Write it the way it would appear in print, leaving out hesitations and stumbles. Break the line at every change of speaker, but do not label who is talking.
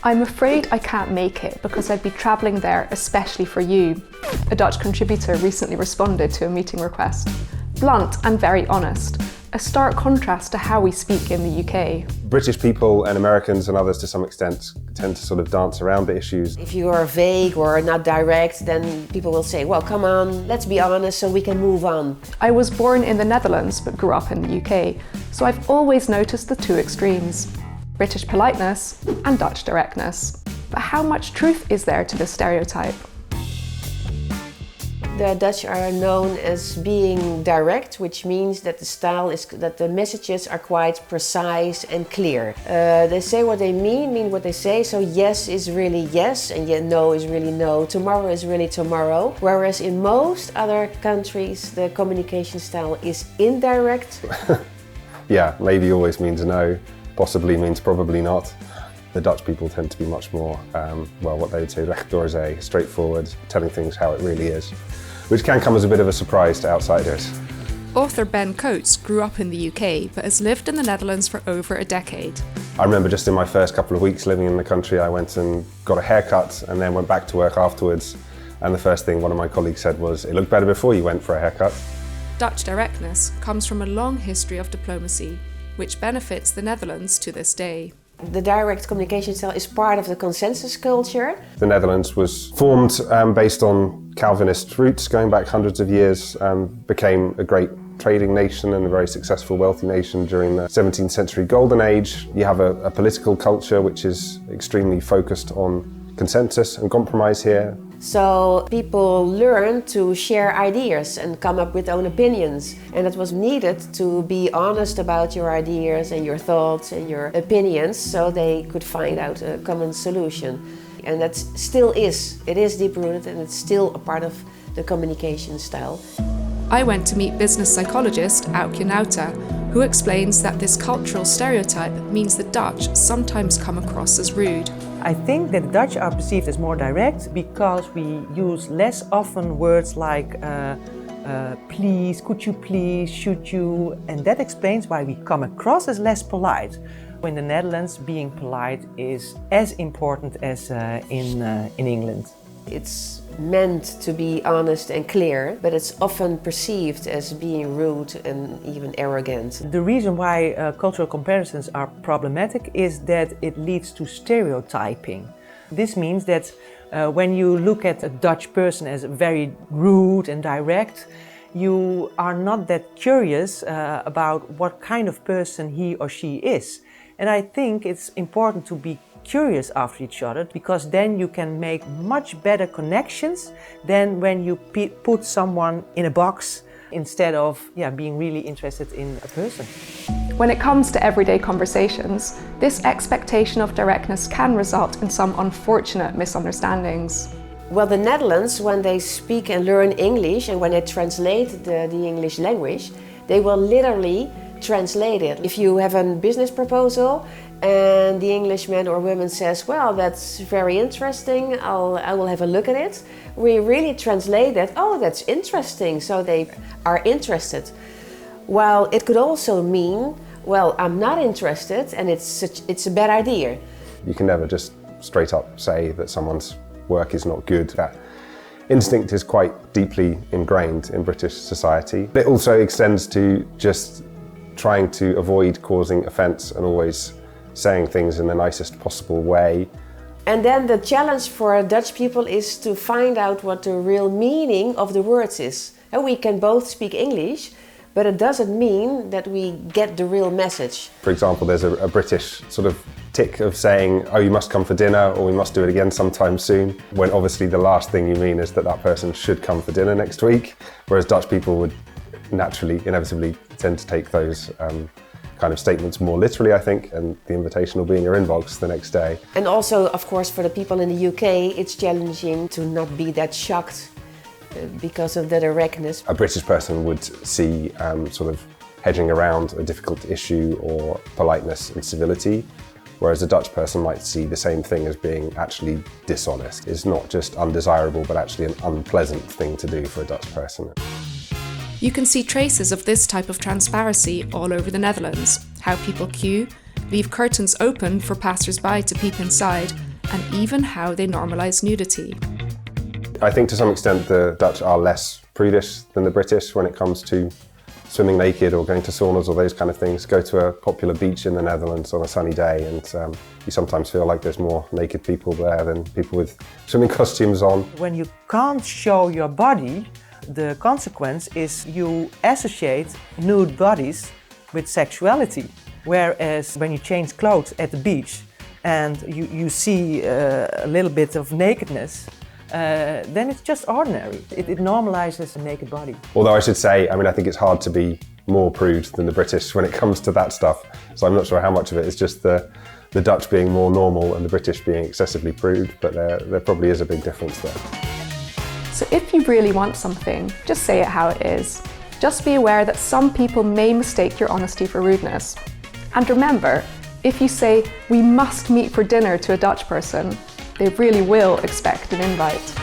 I'm afraid I can't make it because I'd be travelling there especially for you. A Dutch contributor recently responded to a meeting request. Blunt and very honest, a stark contrast to how we speak in the UK.
British people and Americans and others to some extent tend to sort of dance around the issues.
If you are vague or not direct, then people will say, well, come on, let's be honest so we can move on.
I was born in the Netherlands but grew up in the UK, so I've always noticed the two extremes. British politeness and Dutch directness. But how much truth is there to this stereotype?
The Dutch are known as being direct, which means that the messages are quite precise and clear. They say what they mean what they say, so yes is really yes and yet no is really no, tomorrow is really tomorrow. Whereas in most other countries the communication style is indirect.
Yeah, maybe always means no, possibly means probably not. The Dutch people tend to be much more, what they would say, recht door zee, straightforward, telling things how it really is, which can come as a bit of a surprise to outsiders.
Author Ben Coates grew up in the UK but has lived in the Netherlands for over a decade.
I remember just in my first couple of weeks living in the country, I went and got a haircut and then went back to work afterwards. And the first thing one of my colleagues said was, "It looked better before you went for a haircut."
Dutch directness comes from a long history of diplomacy, which benefits the Netherlands to this day.
The direct communication style is part of the consensus culture.
The Netherlands was formed based on Calvinist roots going back hundreds of years, became a great trading nation and a very successful wealthy nation during the 17th century golden age. You have a political culture which is extremely focused on consensus and compromise here.
So people learn to share ideas and come up with own opinions. And it was needed to be honest about your ideas and your thoughts and your opinions so they could find out a common solution. And that still is. It is deep-rooted and it's still a part of the communication style.
I went to meet business psychologist Aukje Nauta, who explains that this cultural stereotype means the Dutch sometimes come across as rude.
I think that the Dutch are perceived as more direct because we use less often words like please, could you please, should you, and that explains why we come across as less polite. In the Netherlands, being polite is as important as in England.
It's meant to be honest and clear, but it's often perceived as being rude and even arrogant.
The reason why cultural comparisons are problematic is that it leads to stereotyping. This means that when you look at a Dutch person as very rude and direct, you are not that curious about what kind of person he or she is. And I think it's important to be curious after each other, because then you can make much better connections than when you put someone in a box instead of being really interested in a person.
When it comes to everyday conversations, this expectation of directness can result in some unfortunate misunderstandings.
Well, the Netherlands, when they speak and learn English and when they translate the English language, they will literally translate it. If you have a business proposal and the Englishman or woman says, well, that's very interesting, I will have a look at it. We really translate that, oh, that's interesting, so they are interested. While it could also mean, well, I'm not interested and it's a bad idea.
You can never just straight up say that someone's work is not good. That instinct is quite deeply ingrained in British society. It also extends to just trying to avoid causing offence and always saying things in the nicest possible way.
And then the challenge for Dutch people is to find out what the real meaning of the words is. And we can both speak English, but it doesn't mean that we get the real message.
For example, there's a British sort of tick of saying, oh, you must come for dinner, or we must do it again sometime soon, when obviously the last thing you mean is that that person should come for dinner next week, whereas Dutch people would naturally, inevitably tend to take those kind of statements more literally, I think, and the invitation will be in your inbox the next day.
And also, of course, for the people in the UK, it's challenging to not be that shocked because of the directness.
A British person would see sort of hedging around a difficult issue or politeness and civility, whereas a Dutch person might see the same thing as being actually dishonest. It's not just undesirable, but actually an unpleasant thing to do for a Dutch person.
You can see traces of this type of transparency all over the Netherlands. How people queue, leave curtains open for passers-by to peep inside, and even how they normalise nudity.
I think to some extent the Dutch are less prudish than the British when it comes to swimming naked or going to saunas or those kind of things. Go to a popular beach in the Netherlands on a sunny day and you sometimes feel like there's more naked people there than people with swimming costumes on.
When you can't show your body, the consequence is you associate nude bodies with sexuality. Whereas when you change clothes at the beach and you see a little bit of nakedness, then it's just ordinary. It normalizes a naked body.
Although I should say, I think it's hard to be more prude than the British when it comes to that stuff. So I'm not sure how much of it is just the Dutch being more normal and the British being excessively prude, but there probably is a big difference there.
So if you really want something, just say it how it is. Just be aware that some people may mistake your honesty for rudeness. And remember, if you say, "We must meet for dinner" to a Dutch person, they really will expect an invite.